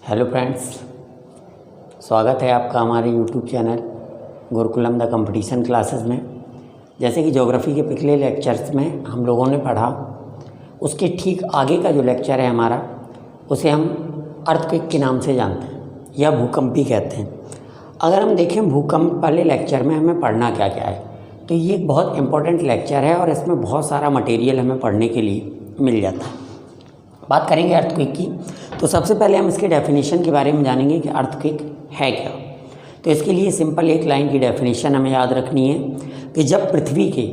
Hello friends, स्वागत है आपका हमारे YouTube channel Gurukulam the competition classes में। जैसे कि ज्योग्राफी के पिछले लेक्चर्स में हम लोगों ने पढ़ा, उसके ठीक आगे का जो लेक्चर है हमारा, उसे हम अर्थक्वेक के नाम से जानते हैं या भूकंप भी कहते हैं। अगर हम देखें भूकंप वाले लेक्चर में हमें पढ़ना क्या क्या है, तो ये एक बहुत इंपॉर्टेंट लेक्चर है और इसमें बहुत सारा मटेरियल हमें पढ़ने के लिए मिल जाता है। बात करेंगे अर्थक्वेक की, तो सबसे पहले हम इसके डेफिनेशन के बारे में जानेंगे कि अर्थक्वेक है क्या। तो इसके लिए सिंपल एक लाइन की डेफिनेशन हमें याद रखनी है कि जब पृथ्वी के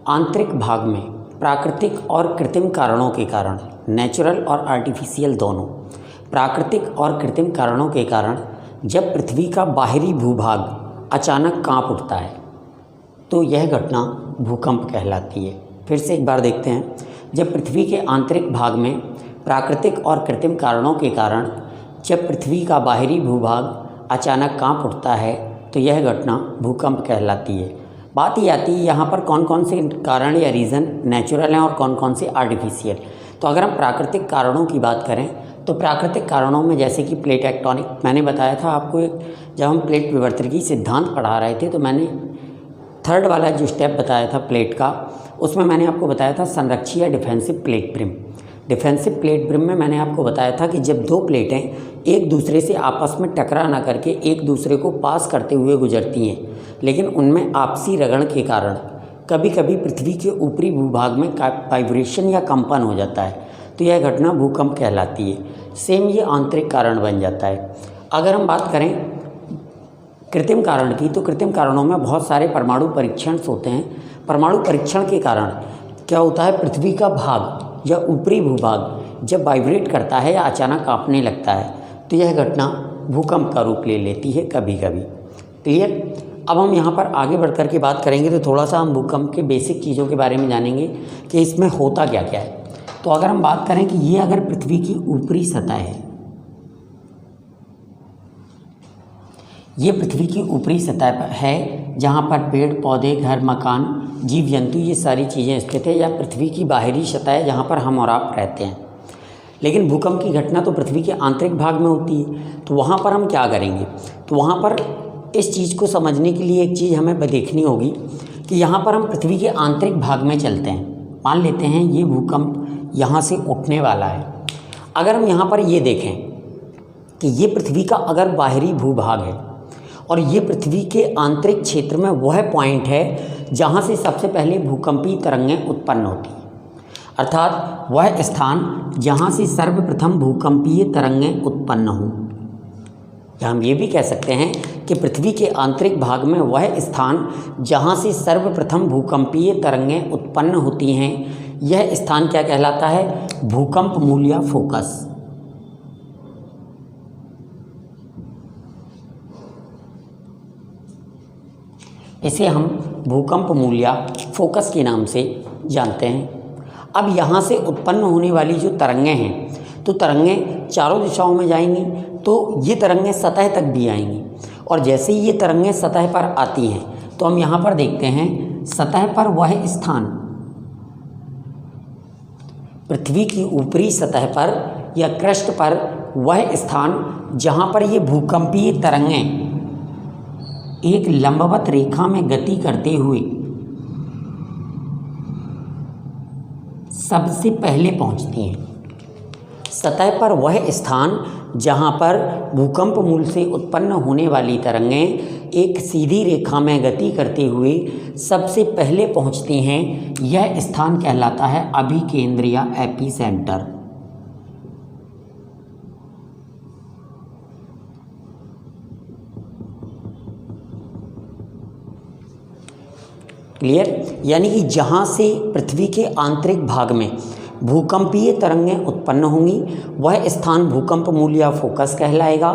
आंतरिक भाग में प्राकृतिक और कृत्रिम कारणों के कारण, नेचुरल और आर्टिफिशियल दोनों, प्राकृतिक और कृत्रिम कारणों के कारण जब पृथ्वी का बाहरी भूभाग अचानक कांप उठता है, तो यह घटना भूकंप कहलाती है। फिर से एक बार देखते हैं। जब पृथ्वी के आंतरिक भाग में प्राकृतिक और कृत्रिम कारणों के कारण जब पृथ्वी का बाहरी भूभाग अचानक कांप उठता है, तो यह घटना भूकंप कहलाती है। बात ये आती है यहाँ पर कौन कौन से कारण या रीज़न नेचुरल हैं और कौन कौन से आर्टिफिशियल। तो अगर हम प्राकृतिक कारणों की बात करें, तो प्राकृतिक कारणों में जैसे कि प्लेट टेक्टोनिक, मैंने बताया था आपको जब हम प्लेट विवर्तकी सिद्धांत पढ़ा रहे थे, तो मैंने थर्ड वाला जो स्टेप बताया था प्लेट का, उसमें मैंने आपको बताया था संरक्षी या defensive plate brim. Defensive plate brim में मैंने आपको बताया था कि जब दो प्लेटें एक दूसरे से आपस में टकरा ना करके एक दूसरे को पास करते हुए गुजरती हैं, लेकिन उनमें आपसी रगड़ के कारण कभी कभी पृथ्वी के ऊपरी भूभाग में वाइब्रेशन या कंपन हो जाता है, तो यह घटना भूकंप कहलाती है। सेम ये आंतरिक कारण बन जाता है। अगर हम बात करें कृत्रिम कारण की, तो कृत्रिम कारणों में बहुत सारे परमाणु परीक्षण होते हैं। परमाणु परीक्षण के कारण क्या होता है, पृथ्वी का भाग या ऊपरी भूभाग जब वाइब्रेट करता है या अचानक कांपने लगता है, तो यह घटना भूकंप का रूप ले लेती है कभी कभी। क्लियर। अब हम यहाँ पर आगे बढ़ कर के बात करेंगे, तो थोड़ा सा हम भूकंप के बेसिक चीज़ों के बारे में जानेंगे कि इसमें होता क्या क्या है। तो अगर हम बात करें कि ये अगर पृथ्वी की ऊपरी सतह है, ये पृथ्वी की ऊपरी सतह पर है जहाँ पर पेड़ पौधे, घर, मकान, जीव जंतु, ये सारी चीज़ें स्थित है, या पृथ्वी की बाहरी सतह है जहाँ पर हम और आप रहते हैं। लेकिन भूकंप की घटना तो पृथ्वी के आंतरिक भाग में होती है, तो वहाँ पर हम क्या करेंगे, तो वहाँ पर इस चीज़ को समझने के लिए एक चीज़ हमें देखनी होगी कि यहाँ पर हम पृथ्वी के आंतरिक भाग में चलते हैं। मान लेते हैं ये भूकंप यहाँ से उठने वाला है। अगर हम यहाँ पर ये देखें कि ये पृथ्वी का अगर बाहरी भूभाग है और ये पृथ्वी के आंतरिक क्षेत्र में वह पॉइंट है जहाँ से सबसे पहले भूकंपीय तरंगें उत्पन्न होती हैं, अर्थात वह स्थान जहाँ से सर्वप्रथम भूकंपीय तरंगें उत्पन्न हों। या हम ये भी कह सकते हैं कि पृथ्वी के आंतरिक भाग में वह स्थान जहाँ से सर्वप्रथम भूकंपीय तरंगें उत्पन्न होती हैं, यह स्थान क्या कहलाता है, भूकंप मूल या फोकस। इसे हम भूकंप मूल या फोकस के नाम से जानते हैं। अब यहाँ से उत्पन्न होने वाली जो तरंगें हैं, तो तरंगें चारों दिशाओं में जाएंगी, तो ये तरंगें सतह तक भी आएंगी। और जैसे ही ये तरंगें सतह पर आती हैं, तो हम यहाँ पर देखते हैं सतह पर वह स्थान, पृथ्वी की ऊपरी सतह पर या क्रस्ट पर वह स्थान जहाँ पर ये भूकंपीय तरंगें एक लंबवत रेखा में गति करते हुए सबसे पहले पहुंचती हैं। सतह पर वह स्थान जहां पर भूकंप मूल से उत्पन्न होने वाली तरंगें एक सीधी रेखा में गति करते हुए सबसे पहले पहुंचती हैं, यह स्थान कहलाता है अभिकेंद्र या एपिसेंटर। क्लियर। यानी कि जहाँ से पृथ्वी के आंतरिक भाग में भूकंपीय तरंगें उत्पन्न होंगी, वह स्थान भूकंप मूल या फोकस कहलाएगा।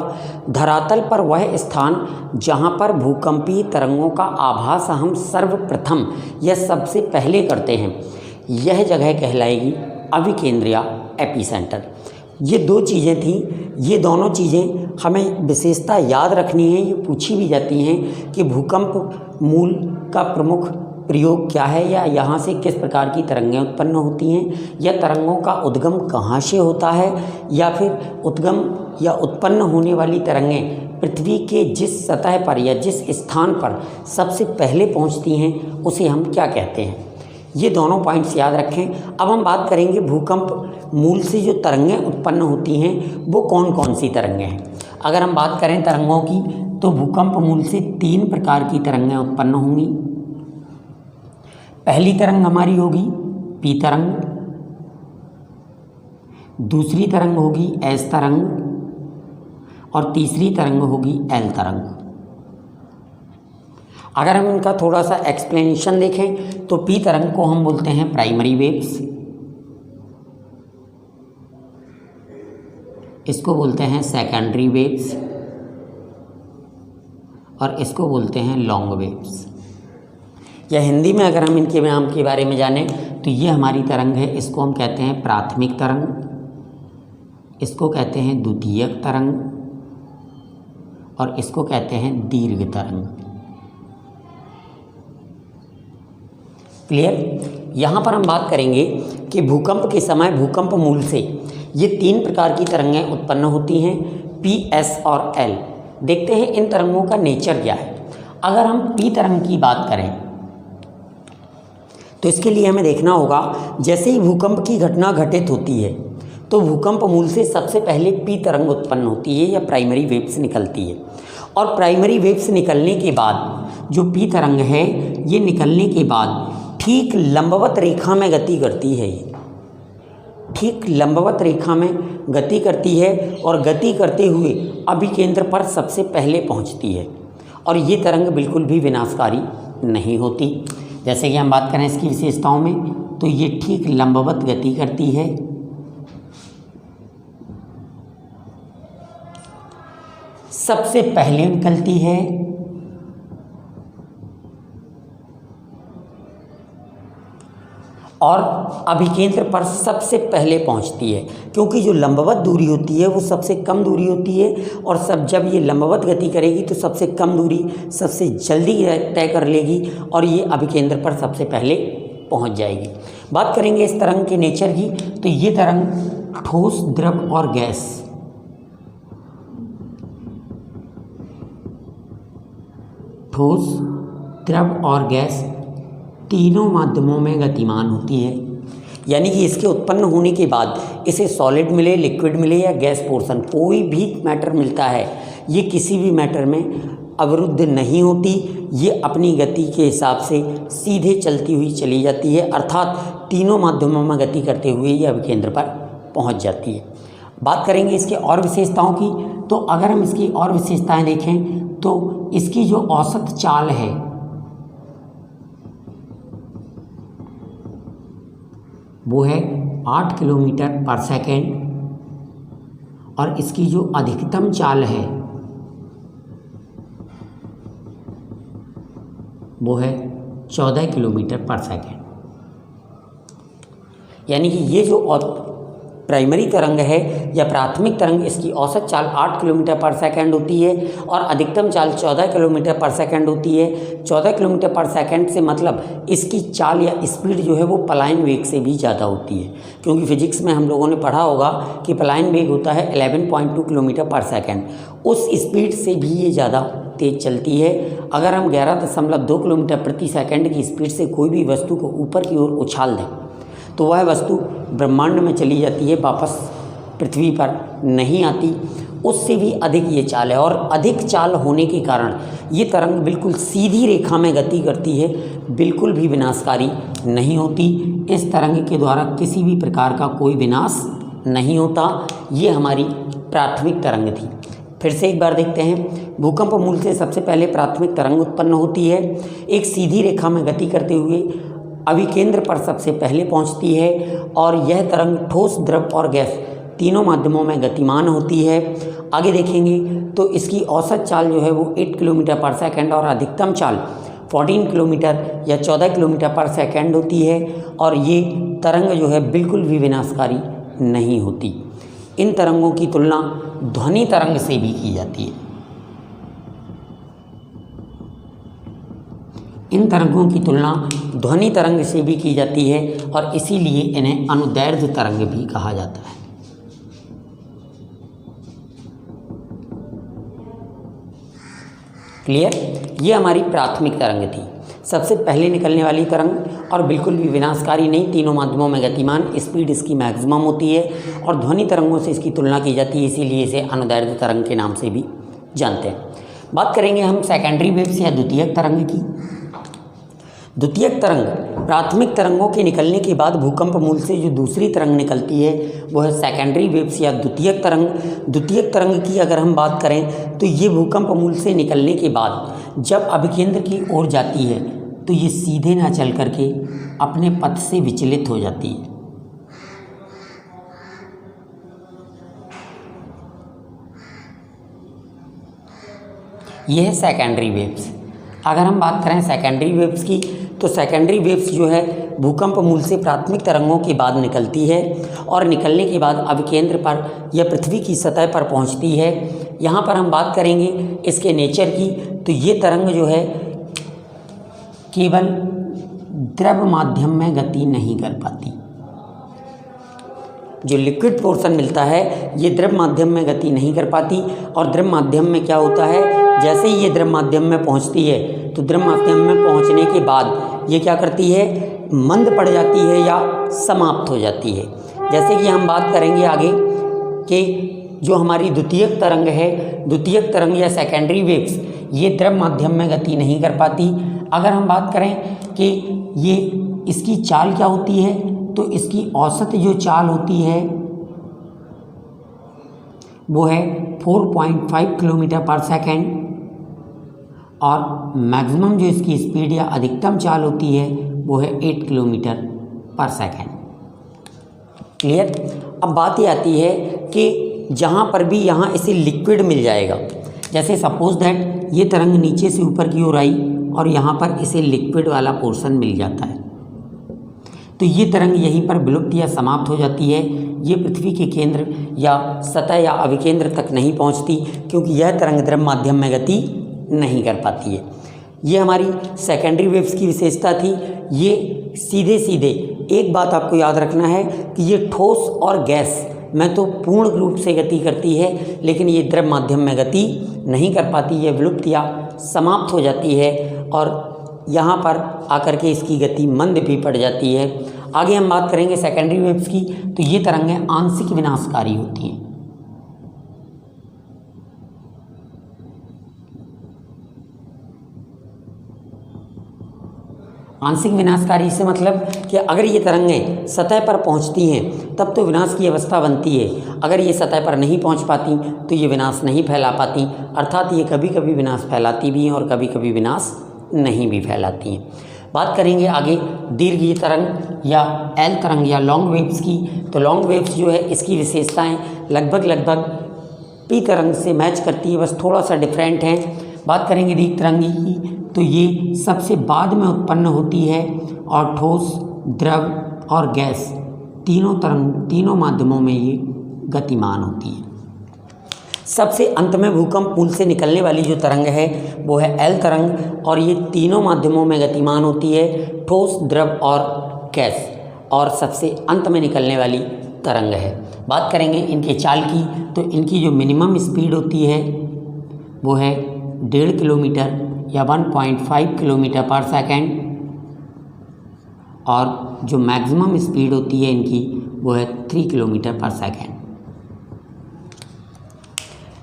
धरातल पर वह स्थान जहाँ पर भूकंपीय तरंगों का आभास हम सर्वप्रथम या सबसे पहले करते हैं, यह जगह कहलाएगी अभिकेंद्र या एपिसेंटर। ये दो चीज़ें थी, ये दोनों चीज़ें हमें विशेषता याद रखनी है। ये पूछी भी जाती हैं कि भूकंप मूल का प्रमुख प्रयोग क्या है या यहाँ से किस प्रकार की तरंगें उत्पन्न होती हैं, या तरंगों का उद्गम कहाँ से होता है, या फिर उद्गम या उत्पन्न होने वाली तरंगें पृथ्वी के जिस सतह पर या जिस स्थान पर सबसे पहले पहुँचती हैं उसे हम क्या कहते हैं। ये दोनों पॉइंट्स याद रखें। अब हम बात करेंगे भूकंप मूल से जो तरंगें उत्पन्न होती हैं वो कौन कौन सी तरंगें हैं। अगर हम बात करें तरंगों की तो भूकंप मूल से 3 प्रकार की तरंगें उत्पन्न होंगी। पहली तरंग हमारी होगी पी तरंग, दूसरी तरंग होगी एस तरंग और तीसरी तरंग होगी एल तरंग। अगर हम इनका थोड़ा सा एक्सप्लेनेशन देखें तो पी तरंग को हम बोलते हैं प्राइमरी वेव्स, इसको बोलते हैं सेकेंडरी वेव्स और इसको बोलते हैं लॉन्ग वेव्स। या हिंदी में अगर हम इनके नाम के बारे में जानें तो ये हमारी तरंग है, इसको हम कहते हैं प्राथमिक तरंग, इसको कहते हैं द्वितीयक तरंग और इसको कहते हैं दीर्घ तरंग। क्लियर। यहाँ पर हम बात करेंगे कि भूकंप के समय भूकंप मूल से ये 3 प्रकार की तरंगें उत्पन्न होती हैं, पी, एस और एल। देखते हैं इन तरंगों का नेचर क्या है। अगर हम पी तरंग की बात करें तो इसके लिए हमें देखना होगा, जैसे ही भूकंप की घटना घटित होती है तो भूकंप मूल से सबसे पहले पी तरंग उत्पन्न होती है या प्राइमरी वेव्स निकलती है। और प्राइमरी वेव्स निकलने के बाद जो पी तरंग है ये निकलने के बाद ठीक लंबवत रेखा में गति करती है, ये ठीक लंबवत रेखा में गति करती है और गति करते हुए अभिकेंद्र पर सबसे पहले पहुंचती है और ये तरंग बिल्कुल भी विनाशकारी नहीं होती। जैसे कि हम बात करें इसकी विशेषताओं में तो ये ठीक लंबवत गति करती है, सबसे पहले निकलती है और अभिकेंद्र पर सबसे पहले पहुंचती है, क्योंकि जो लंबवत दूरी होती है वो सबसे कम दूरी होती है और जब ये लंबवत गति करेगी तो सबसे कम दूरी सबसे जल्दी तय कर लेगी और ये अभिकेंद्र पर सबसे पहले पहुंच जाएगी। बात करेंगे इस तरंग के नेचर की तो ये तरंग ठोस, द्रव और गैस, ठोस, द्रव और गैस तीनों माध्यमों में गतिमान होती है। यानी कि इसके उत्पन्न होने के बाद इसे सॉलिड मिले, लिक्विड मिले या गैस पोर्शन, कोई भी मैटर मिलता है, ये किसी भी मैटर में अवरुद्ध नहीं होती, ये अपनी गति के हिसाब से सीधे चलती हुई चली जाती है, अर्थात तीनों माध्यमों में गति करते हुए ये अभिकेंद्र पर पहुंच जाती है। बात करेंगे इसके और विशेषताओं की तो अगर हम इसकी और विशेषताएं देखें तो इसकी जो औसत चाल है वो है 8 किलोमीटर पर सेकेंड और इसकी जो अधिकतम चाल है वो है 14 किलोमीटर पर सेकेंड। यानी कि ये जो प्राइमरी तरंग है या प्राथमिक तरंग, इसकी औसत चाल 8 किलोमीटर पर सेकंड होती है और अधिकतम चाल 14 किलोमीटर पर सेकंड होती है। 14 किलोमीटर पर सेकंड से मतलब इसकी चाल या स्पीड जो है वो पलायन वेग से भी ज़्यादा होती है, क्योंकि फिजिक्स में हम लोगों ने पढ़ा होगा कि पलायन वेग होता है 11.2 किलोमीटर पर सेकंड, उस स्पीड से भी ये ज़्यादा तेज़ चलती है। अगर हम 11.2 किलोमीटर प्रति सेकंड की स्पीड से कोई भी वस्तु को ऊपर की ओर उछाल दें तो वह वस्तु ब्रह्मांड में चली जाती है, वापस पृथ्वी पर नहीं आती। उससे भी अधिक ये चाल है और अधिक चाल होने के कारण ये तरंग बिल्कुल सीधी रेखा में गति करती है, बिल्कुल भी विनाशकारी नहीं होती। इस तरंग के द्वारा किसी भी प्रकार का कोई विनाश नहीं होता। ये हमारी प्राथमिक तरंग थी। फिर से एक बार देखते हैं। भूकंप मूल से सबसे पहले प्राथमिक तरंग उत्पन्न होती है, एक सीधी रेखा में गति करते हुए अभिकेंद्र पर सबसे पहले पहुंचती है और यह तरंग ठोस, द्रव और गैस तीनों माध्यमों में गतिमान होती है। आगे देखेंगे तो इसकी औसत चाल जो है वो 8 किलोमीटर पर सेकंड और अधिकतम चाल 14 किलोमीटर या 14 किलोमीटर पर सेकंड होती है और ये तरंग जो है बिल्कुल भी विनाशकारी नहीं होती। इन तरंगों की तुलना ध्वनि तरंग से भी की जाती है। इन तरंगों की तुलना ध्वनि तरंग से भी की जाती है और इसीलिए इन्हें अनुदैर्ध्य तरंग भी कहा जाता है। क्लियर? ये हमारी प्राथमिक तरंग थी, सबसे पहले निकलने वाली तरंग और बिल्कुल भी विनाशकारी नहीं, तीनों माध्यमों में गतिमान, स्पीड इसकी मैक्सिमम होती है और ध्वनि तरंगों से इसकी तुलना की जाती है, इसीलिए इसे अनुदैर्ध्य तरंग के नाम से भी जानते हैं। बात करेंगे हम सेकेंडरी वेव्स या द्वितीयक तरंग की। द्वितीयक तरंग प्राथमिक तरंगों के निकलने के बाद भूकंप मूल से जो दूसरी तरंग निकलती है वो है सेकेंडरी वेव्स या द्वितीयक तरंग। द्वितीयक तरंग की अगर हम बात करें तो ये भूकंप मूल से निकलने के बाद जब अभिकेंद्र की ओर जाती है तो ये सीधे ना चल करके अपने पथ से विचलित हो जाती है। यह है सेकेंडरी वेव्स। अगर हम बात करें सेकेंडरी वेव्स की तो सेकेंडरी वेव्स जो है भूकंप मूल से प्राथमिक तरंगों के बाद निकलती है और निकलने के बाद अभिकेंद्र पर या पृथ्वी की सतह पर पहुंचती है। यहाँ पर हम बात करेंगे इसके नेचर की, तो ये तरंग जो है केवल द्रव माध्यम में गति नहीं कर पाती। जो लिक्विड पोर्शन मिलता है ये द्रव माध्यम में गति नहीं कर पाती और द्रव माध्यम में क्या होता है, जैसे ही ये द्रव माध्यम में पहुंचती है तो द्रव माध्यम में पहुंचने के बाद ये क्या करती है, मंद पड़ जाती है या समाप्त हो जाती है। जैसे कि हम बात करेंगे आगे कि जो हमारी द्वितीयक तरंग है, द्वितीयक तरंग या सेकेंडरी वेव्स, ये द्रव माध्यम में गति नहीं कर पाती। अगर हम बात करें कि ये इसकी चाल क्या होती है, तो इसकी औसत जो चाल होती है वो है 4.5 किलोमीटर पर सेकेंड और मैक्सिमम जो इसकी स्पीड या अधिकतम चाल होती है वो है 8 किलोमीटर पर सेकेंड। क्लियर? अब बात ये आती है कि जहाँ पर भी यहाँ इसे लिक्विड मिल जाएगा, जैसे सपोज दैट ये तरंग नीचे से ऊपर की ओर आई और यहाँ पर इसे लिक्विड वाला पोर्शन मिल जाता है, तो ये तरंग यहीं पर विलुप्त या समाप्त हो जाती है। ये पृथ्वी के केंद्र या सतह या अभिकेंद्र तक नहीं पहुंचती क्योंकि यह तरंग द्रव माध्यम में गति नहीं कर पाती है। ये हमारी सेकेंडरी वेव्स की विशेषता थी। ये सीधे सीधे एक बात आपको याद रखना है कि ये ठोस और गैस में तो पूर्ण रूप से गति करती है, लेकिन ये द्रव माध्यम में गति नहीं कर पाती, ये विलुप्त या समाप्त हो जाती है और यहाँ पर आकर के इसकी गति मंद भी पड़ जाती है। आगे हम बात करेंगे सेकेंडरी वेव्स की, तो ये तरंगें आंशिक विनाशकारी होती हैं। आंशिक विनाशकारी से मतलब कि अगर ये तरंगें सतह पर पहुंचती हैं तब तो विनाश की अवस्था बनती है, अगर ये सतह पर नहीं पहुंच पाती तो ये विनाश नहीं फैला पाती, अर्थात ये कभी कभी विनाश फैलाती भी हैं और कभी कभी विनाश नहीं भी फैलाती हैं। बात करेंगे आगे दीर्घ तरंग या एल तरंग या लॉन्ग वेव्स की, तो लॉन्ग वेव्स जो है इसकी विशेषताएं लगभग पी तरंग से मैच करती है, बस थोड़ा सा डिफरेंट है। बात करेंगे दीर्घ तरंगी की, तो ये सबसे बाद में उत्पन्न होती है और ठोस, द्रव और गैस तीनों माध्यमों में ये गतिमान होती है। सबसे अंत में भूकंप मूल से निकलने वाली जो तरंग है वो है एल तरंग और ये तीनों माध्यमों में गतिमान होती है, ठोस, द्रव और गैस, और सबसे अंत में निकलने वाली तरंग है। बात करेंगे इनके चाल की, तो इनकी जो मिनिमम स्पीड होती है वो है 1.5 किलोमीटर या 1.5 किलोमीटर पर सेकेंड और जो मैक्सिमम स्पीड होती है इनकी वो है 3 किलोमीटर पर सेकेंड।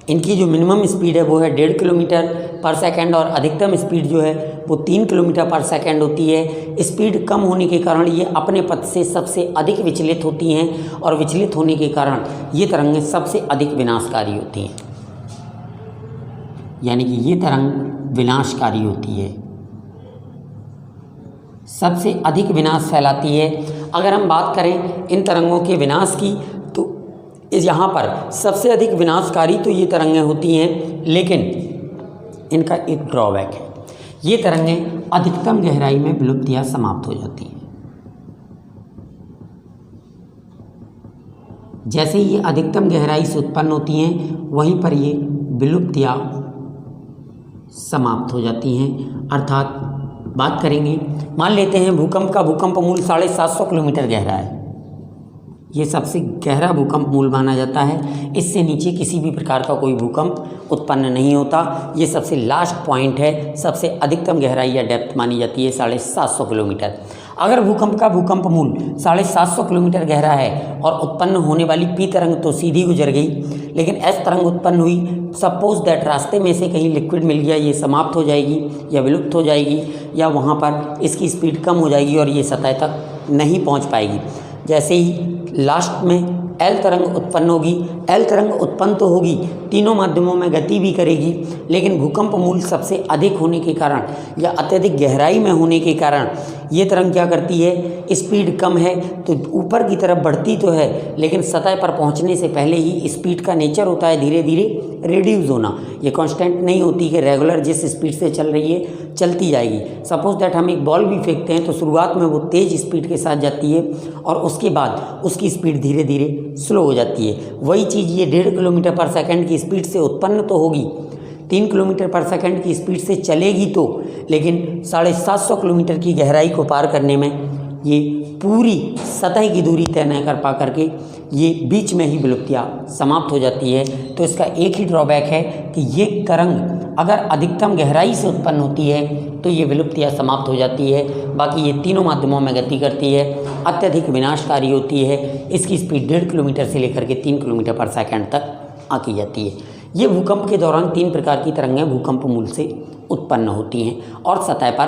इनकी जो मिनिमम स्पीड है वो है 1.5 किलोमीटर पर सेकेंड और अधिकतम स्पीड जो है वो 3 किलोमीटर पर सेकेंड होती है। स्पीड कम होने के कारण ये अपने पथ से सबसे अधिक विचलित होती हैं और विचलित होने के कारण ये तरंगें सबसे अधिक विनाशकारी होती हैं, यानी कि ये तरंग विनाशकारी होती है, सबसे अधिक विनाश फैलाती है। अगर हम बात करें इन तरंगों के विनाश की, तो यहाँ पर सबसे अधिक विनाशकारी तो ये तरंगें होती हैं, लेकिन इनका एक ड्रॉबैक है, ये तरंगें अधिकतम गहराई में विलुप्त या समाप्त हो जाती हैं। जैसे ये अधिकतम गहराई से उत्पन्न होती हैं वहीं पर ये विलुप्त या समाप्त हो जाती हैं, अर्थात बात करेंगे, मान लेते हैं भूकंप का भूकंप मूल 750 किलोमीटर गहरा है। ये सबसे गहरा भूकंप मूल माना जाता है। इससे नीचे किसी भी प्रकार का कोई भूकंप उत्पन्न नहीं होता। ये सबसे लास्ट पॉइंट है, सबसे अधिकतम गहराई या डेप्थ मानी जाती है 750 किलोमीटर। अगर भूकंप का भूकंप मूल 750 किलोमीटर गहरा है और उत्पन्न होने वाली पी तरंग तो सीधी गुजर गई, लेकिन एस तरंग उत्पन्न हुई, सपोज दैट रास्ते में से कहीं लिक्विड मिल गया, ये समाप्त हो जाएगी या विलुप्त हो जाएगी, या वहाँ पर इसकी स्पीड कम हो जाएगी और ये सतह तक नहीं पहुँच पाएगी। जैसे ही लास्ट में एल तरंग उत्पन्न होगी, एल तरंग उत्पन्न तो होगी, तीनों माध्यमों में गति भी करेगी, लेकिन भूकंप मूल सबसे अधिक होने के कारण या अत्यधिक गहराई में होने के कारण ये तरंग क्या करती है, स्पीड कम है तो ऊपर की तरफ बढ़ती तो है, लेकिन सतह पर पहुंचने से पहले ही स्पीड का नेचर होता है धीरे धीरे रिड्यूस होना। ये कांस्टेंट नहीं होती कि रेगुलर जिस स्पीड से चल रही है चलती जाएगी। सपोज दैट हम एक बॉल भी फेंकते हैं तो शुरुआत में वो तेज़ स्पीड के साथ जाती है और उसके बाद उसकी स्पीड धीरे धीरे स्लो हो जाती है। वही चीज़ ये 1.5 किलोमीटर पर सेकंड की स्पीड से उत्पन्न तो होगी, 3 किलोमीटर पर सेकंड की स्पीड से चलेगी तो, लेकिन 750 किलोमीटर की गहराई को पार करने में ये पूरी सतह की दूरी तय न कर पा करके ये बीच में ही विलुप्तियाँ समाप्त हो जाती है। तो इसका एक ही ड्रॉबैक है कि ये तरंग अगर अधिकतम गहराई से उत्पन्न होती है तो ये विलुप्तियाँ समाप्त हो जाती है। बाकी ये तीनों माध्यमों में गति करती है, अत्यधिक विनाशकारी होती है। इसकी स्पीड 1.5 किलोमीटर से लेकर के 3 किलोमीटर पर सेकंड तक आंकी जाती है। ये भूकंप के दौरान 3 प्रकार की तरंगें भूकंप मूल से उत्पन्न होती हैं और सतह पर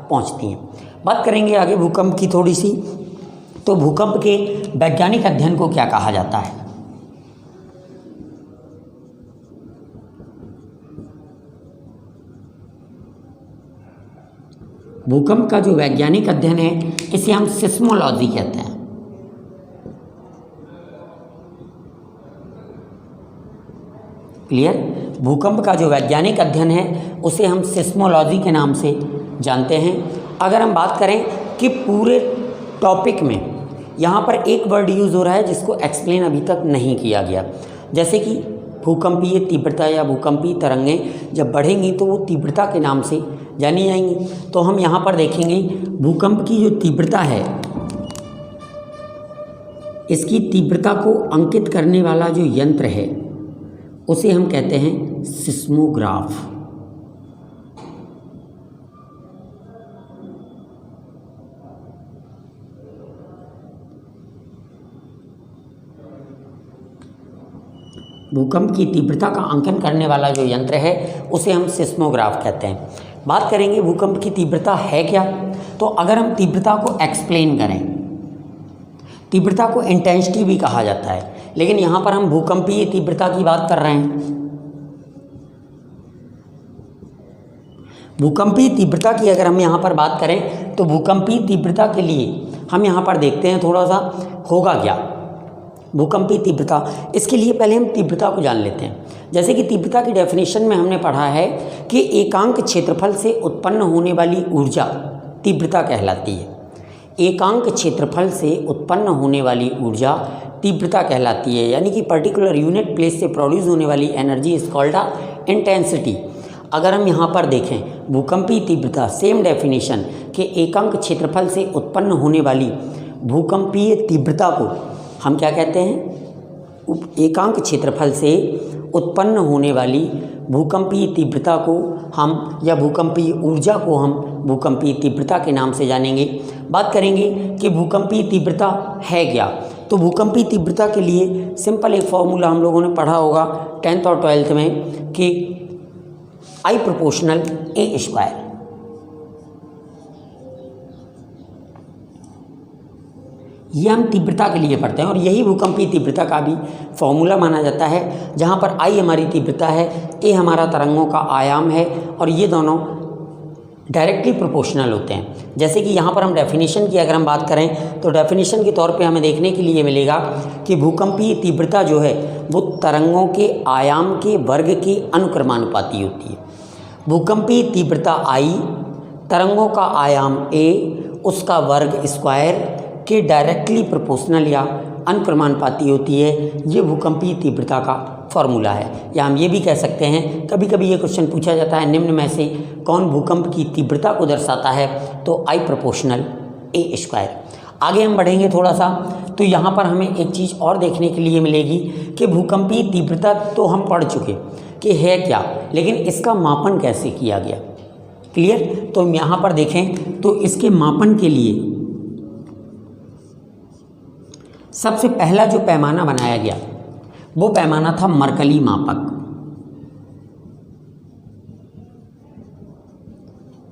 पहुंचती हैं। बात करेंगे आगे भूकंप की थोड़ी सी, तो भूकंप के वैज्ञानिक अध्ययन को क्या कहा जाता है। भूकंप का जो वैज्ञानिक अध्ययन है इसे हम सिस्मोलॉजी कहते हैं। क्लियर। भूकंप का जो वैज्ञानिक अध्ययन है उसे हम सिस्मोलॉजी के नाम से जानते हैं। अगर हम बात करें कि पूरे टॉपिक में यहाँ पर एक वर्ड यूज़ हो रहा है जिसको एक्सप्लेन अभी तक नहीं किया गया, जैसे कि भूकंपीय तीव्रता या भूकंपीय तरंगें जब बढ़ेंगी तो वो तीव्रता के नाम से जानी जाएंगी। तो हम यहाँ पर देखेंगे भूकंप की जो तीव्रता है, इसकी तीव्रता को अंकित करने वाला जो यंत्र है उसे हम कहते हैं सिस्मोग्राफ। भूकंप की तीव्रता का अंकन करने वाला जो यंत्र है उसे हम सिस्मोग्राफ कहते हैं। बात करेंगे भूकंप की तीव्रता है क्या, तो अगर हम तीव्रता को एक्सप्लेन करें, तीव्रता को इंटेंसिटी भी कहा जाता है, लेकिन यहाँ पर हम भूकंपीय तीव्रता की बात कर रहे हैं। भूकंपीय तीव्रता की अगर हम यहाँ पर बात करें तो भूकंपीय तीव्रता के लिए हम यहाँ पर देखते हैं थोड़ा सा होगा क्या भूकंपीय तीव्रता। इसके लिए पहले हम तीव्रता को जान लेते हैं। जैसे कि तीव्रता की डेफिनेशन में हमने पढ़ा है कि एकांक क्षेत्रफल से उत्पन्न होने वाली ऊर्जा तीव्रता कहलाती है। एकांक क्षेत्रफल से उत्पन्न होने वाली ऊर्जा तीव्रता कहलाती है, यानी कि पर्टिकुलर यूनिट प्लेस से प्रोड्यूस होने वाली energy is called a intensity. अगर हम यहाँ पर देखें भूकंपीय तीव्रता, सेम डेफिनेशन कि एकांक क्षेत्रफल से उत्पन्न होने वाली भूकंपीय तीव्रता को हम क्या कहते हैं, एकांक क्षेत्रफल से उत्पन्न होने वाली भूकंपीय तीव्रता को हम या भूकंपीय ऊर्जा को हम भूकंपीय तीव्रता के नाम से जानेंगे। बात करेंगे कि भूकंपीय तीव्रता है क्या, तो भूकंपीय तीव्रता के लिए सिंपल एक फॉर्मूला हम लोगों ने पढ़ा होगा 10th और 12th में कि I प्रोपोर्शनल A²। ये हम तीव्रता के लिए पढ़ते हैं और यही भूकंपीय तीव्रता का भी फॉर्मूला माना जाता है, जहाँ पर I हमारी तीव्रता है, A हमारा तरंगों का आयाम है और ये दोनों डायरेक्टली प्रोपोर्शनल होते हैं। जैसे कि यहाँ पर हम डेफिनेशन की अगर हम बात करें तो डेफिनेशन के तौर पे हमें देखने के लिए मिलेगा कि भूकंपीय तीव्रता जो है वो तरंगों के आयाम के वर्ग के अनुक्रमानुपाती होती है। भूकंपीय तीव्रता I तरंगों का आयाम A उसका वर्ग स्क्वायर के डायरेक्टली प्रोपोर्शनल या अनप्रमाणपाती होती है, ये भूकंपीय तीव्रता का फॉर्मूला है। या हम ये भी कह सकते हैं, कभी कभी ये क्वेश्चन पूछा जाता है, निम्न में से कौन भूकंप की तीव्रता को दर्शाता है, तो I प्रोपोर्शनल A²। आगे हम बढ़ेंगे थोड़ा सा, तो यहाँ पर हमें एक चीज़ और देखने के लिए मिलेगी कि भूकंपीय तीव्रता तो हम पढ़ चुके कि है क्या, लेकिन इसका मापन कैसे किया गया। क्लियर? तो हम यहाँ पर देखें तो इसके मापन के लिए सबसे पहला जो पैमाना बनाया गया वो पैमाना था मर्कली मापक।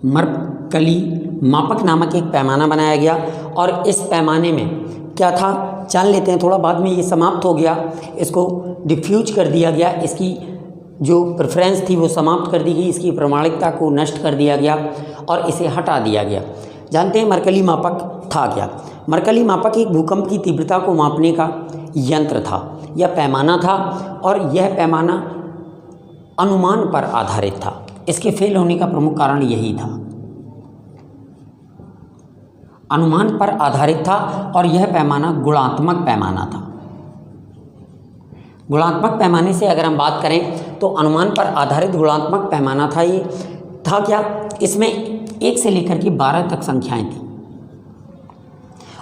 मर्कली मापक नामक एक पैमाना बनाया गया और इस पैमाने में क्या था जान लेते हैं थोड़ा। बाद में ये समाप्त हो गया, इसको डिफ्यूज कर दिया गया, इसकी जो प्रेफरेंस थी वो समाप्त कर दी गई, इसकी प्रामाणिकता को नष्ट कर दिया गया और इसे हटा दिया गया। जानते हैं मर्कली मापक था क्या? मर्कली मापक एक भूकंप की तीव्रता को मापने का यंत्र था या पैमाना था, और यह पैमाना अनुमान पर आधारित था। इसके फेल होने का प्रमुख कारण यही था, अनुमान पर आधारित था, और यह पैमाना गुणात्मक पैमाना था। गुणात्मक पैमाने से अगर हम बात करें तो अनुमान पर आधारित गुणात्मक पैमाना था। ये था क्या? इसमें 1 से लेकर के 12 तक संख्याएं थी,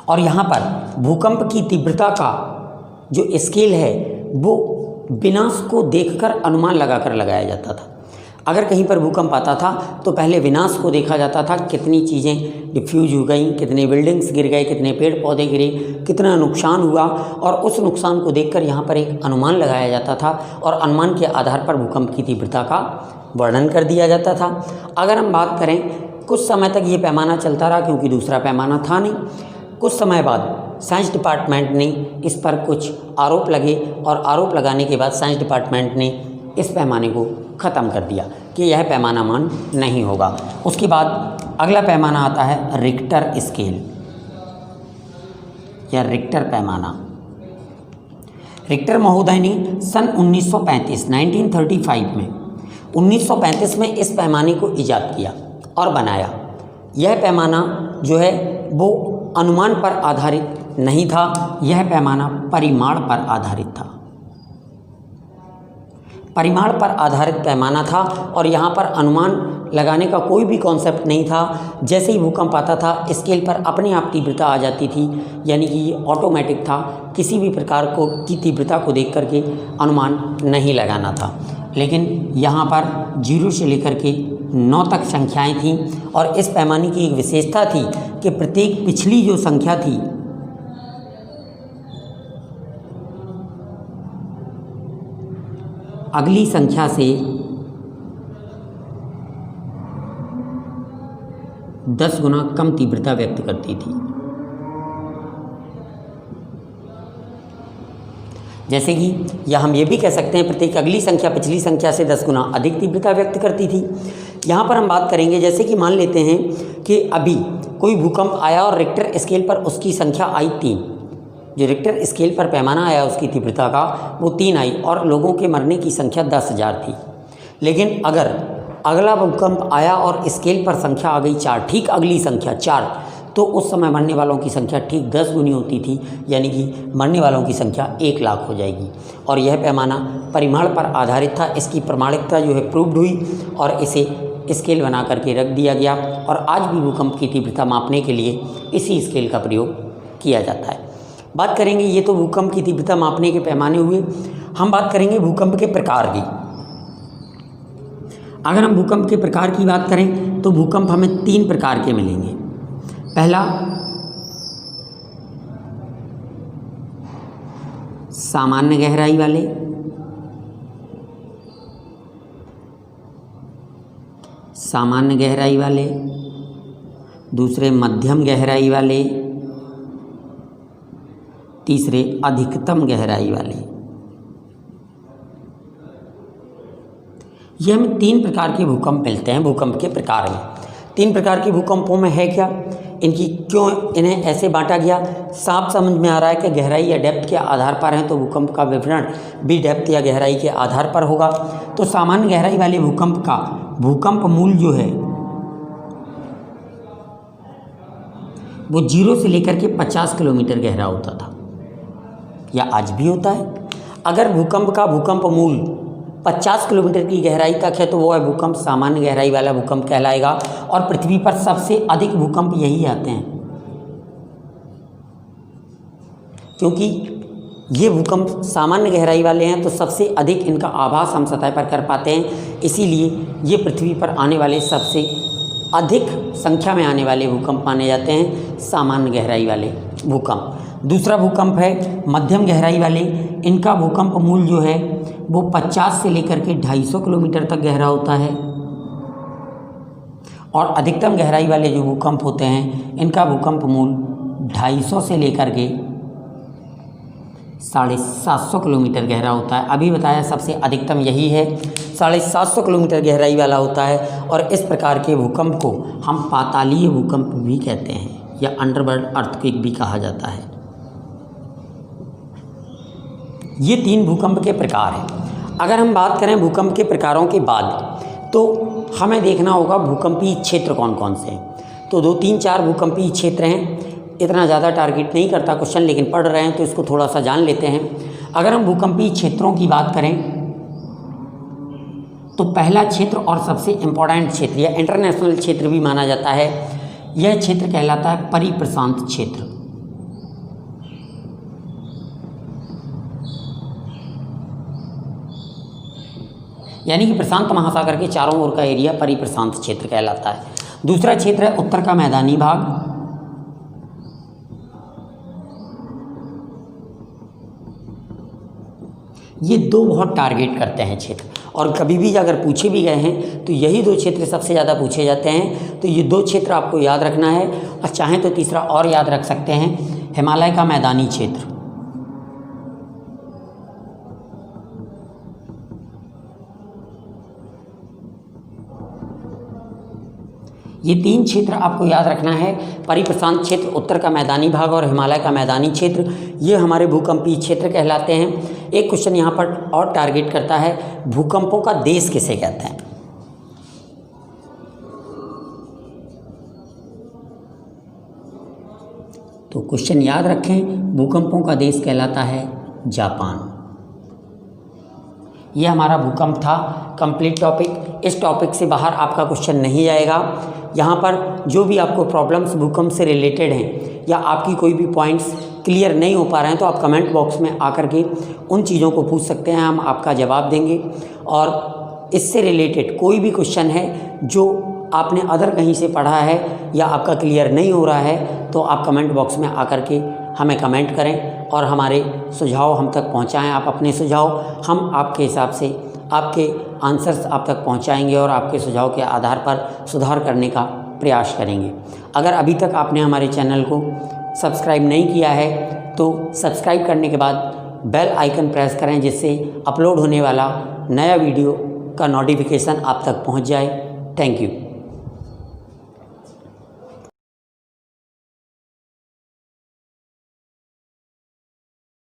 और यहाँ पर भूकंप की तीव्रता का जो स्केल है वो विनाश को देखकर अनुमान लगाकर लगाया जाता था। अगर कहीं पर भूकंप आता था तो पहले विनाश को देखा जाता था, कितनी चीज़ें डिफ्यूज हो गई, कितने बिल्डिंग्स गिर गए, कितने पेड़ पौधे गिरे, कितना नुकसान हुआ, और उस नुकसान को देखकर यहाँ पर एक अनुमान लगाया जाता था और अनुमान के आधार पर भूकंप की तीव्रता का वर्णन कर दिया जाता था। अगर हम बात करें, कुछ समय तक ये पैमाना चलता रहा क्योंकि दूसरा पैमाना था नहीं। कुछ समय बाद साइंस डिपार्टमेंट ने इस पर कुछ आरोप लगे, और आरोप लगाने के बाद साइंस डिपार्टमेंट ने इस पैमाने को ख़त्म कर दिया कि यह पैमाना मान नहीं होगा। उसके बाद अगला पैमाना आता है रिक्टर स्केल या रिक्टर पैमाना। रिक्टर महोदय ने सन 1935 में इस पैमाने को ईजाद किया और बनाया। यह पैमाना जो है वो अनुमान पर आधारित नहीं था, यह पैमाना परिमाण पर आधारित था। परिमाण पर आधारित पैमाना था, और यहाँ पर अनुमान लगाने का कोई भी कॉन्सेप्ट नहीं था। जैसे ही भूकंप आता था स्केल पर अपने आप तीव्रता आ जाती थी, यानी कि ये ऑटोमेटिक था, किसी भी प्रकार की तीव्रता को देख करके अनुमान नहीं लगाना था। लेकिन यहाँ पर 0 से लेकर के 9 तक संख्याएं थीं, और इस पैमाने की एक विशेषता थी कि प्रत्येक पिछली जो संख्या थी अगली संख्या से 10 गुना कम तीव्रता व्यक्त करती थी। जैसे कि या हम ये भी कह सकते हैं प्रत्येक अगली संख्या पिछली संख्या से 10 गुना अधिक तीव्रता व्यक्त करती थी। यहाँ पर हम बात करेंगे, जैसे कि मान लेते हैं कि अभी कोई भूकंप आया और रिक्टर स्केल पर उसकी संख्या आई 3, जो रिक्टर स्केल पर पैमाना आया उसकी तीव्रता का वो 3 आई, और लोगों के मरने की संख्या 10,000 थी। लेकिन अगर अगला भूकंप आया और स्केल पर संख्या आ गई 4, ठीक अगली संख्या 4, तो उस समय मरने वालों की संख्या ठीक 10 गुनी होती थी, यानी कि मरने वालों की संख्या 1 लाख हो जाएगी। और यह पैमाना परिमाण पर आधारित था। इसकी प्रमाणिकता जो है प्रूव्ड हुई, और इसे स्केल बना करके रख दिया गया, और आज भी भूकंप की तीव्रता मापने के लिए इसी स्केल का प्रयोग किया जाता है। बात करेंगे, ये तो भूकंप की तीव्रता मापने के पैमाने हुए। हम बात करेंगे भूकंप के प्रकार की। अगर हम भूकंप के प्रकार की बात करें तो भूकंप हमें 3 प्रकार के मिलेंगे। पहला सामान्य गहराई वाले, दूसरे मध्यम गहराई वाले, तीसरे अधिकतम गहराई वाले। ये हमें 3 प्रकार के भूकंप मिलते हैं भूकंप के प्रकार में। 3 प्रकार के भूकंपों में है क्या, इनकी क्यों इन्हें ऐसे बांटा गया, साफ समझ में आ रहा है कि गहराई या डेप्थ के आधार पर है, तो भूकंप का विवरण भी डेप्थ या गहराई के आधार पर होगा। तो सामान्य गहराई वाले भूकंप का भूकंप मूल जो है वो 0 से लेकर के 50 किलोमीटर गहरा होता था। या आज भी होता है। अगर भूकंप का भूकंप मूल 50 किलोमीटर की गहराई तक है तो वो है भूकंप सामान्य गहराई वाला भूकंप कहलाएगा। और पृथ्वी पर सबसे अधिक भूकंप यही आते हैं, क्योंकि ये भूकंप सामान्य गहराई वाले हैं तो सबसे अधिक इनका आभास हम सतह पर कर पाते हैं, इसीलिए ये पृथ्वी पर आने वाले सबसे अधिक संख्या में आने वाले भूकंप माने जाते हैं सामान्य गहराई वाले भूकंप। दूसरा भूकंप है मध्यम गहराई वाले। इनका भूकंप मूल जो है वो 50 से लेकर के 250 किलोमीटर तक गहरा होता है। और अधिकतम गहराई वाले जो भूकंप होते हैं इनका भूकंप मूल 250 से लेकर के 750 किलोमीटर गहरा होता है। अभी बताया सबसे अधिकतम यही है, 750 किलोमीटर गहराई वाला होता है। और इस प्रकार के भूकंप को हम पातालीय भूकंप भी कहते हैं या अंडरवर्ल्ड अर्थक्वेक भी कहा जाता है। ये 3 भूकंप के प्रकार हैं। अगर हम बात करें भूकंप के प्रकारों के बाद तो हमें देखना होगा भूकंपीय क्षेत्र कौन कौन से हैं। तो 2, 3, 4 भूकंपीय क्षेत्र हैं। इतना ज़्यादा टारगेट नहीं करता क्वेश्चन, लेकिन पढ़ रहे हैं तो इसको थोड़ा सा जान लेते हैं। अगर हम भूकंपीय क्षेत्रों की बात करें तो पहला क्षेत्र और सबसे इम्पोर्टेंट क्षेत्र या इंटरनेशनल क्षेत्र भी माना जाता है, यह क्षेत्र कहलाता है परिप्रशांत क्षेत्र। यानी कि प्रशांत महासागर के चारों ओर का एरिया परिप्रशांत क्षेत्र कहलाता है। दूसरा क्षेत्र है उत्तर का मैदानी भाग। ये 2 बहुत टारगेट करते हैं क्षेत्र, और कभी भी अगर पूछे भी गए हैं तो यही 2 क्षेत्र सबसे ज़्यादा पूछे जाते हैं। तो ये 2 क्षेत्र आपको याद रखना है, और चाहें तो तीसरा और याद रख सकते हैं, हिमालय का मैदानी क्षेत्र। ये 3 क्षेत्र आपको याद रखना है, परिप्रशांत क्षेत्र, उत्तर का मैदानी भाग और हिमालय का मैदानी क्षेत्र। ये हमारे भूकंपीय क्षेत्र कहलाते हैं। एक क्वेश्चन यहाँ पर और टारगेट करता है, भूकंपों का देश किसे कहते हैं। तो क्वेश्चन याद रखें, भूकंपों का देश कहलाता है जापान। ये हमारा भूकंप था, कंप्लीट टॉपिक। इस टॉपिक से बाहर आपका क्वेश्चन नहीं जाएगा। यहाँ पर जो भी आपको प्रॉब्लम्स भूकंप से रिलेटेड हैं या आपकी कोई भी पॉइंट्स क्लियर नहीं हो पा रहे हैं तो आप कमेंट बॉक्स में आकर के उन चीज़ों को पूछ सकते हैं, हम आपका जवाब देंगे। और इससे रिलेटेड कोई भी क्वेश्चन है जो आपने अदर कहीं से पढ़ा है या आपका क्लियर नहीं हो रहा है तो आप कमेंट बॉक्स में आकर के हमें कमेंट करें और हमारे सुझाव हम तक पहुंचाएं। आप अपने सुझाव हम आपके हिसाब से आपके आंसर्स आप तक पहुंचाएंगे और आपके सुझाव के आधार पर सुधार करने का प्रयास करेंगे। अगर अभी तक आपने हमारे चैनल को सब्सक्राइब नहीं किया है तो सब्सक्राइब करने के बाद बेल आइकन प्रेस करें, जिससे अपलोड होने वाला नया वीडियो का नोटिफिकेशन आप तक पहुंच जाए। Thank you.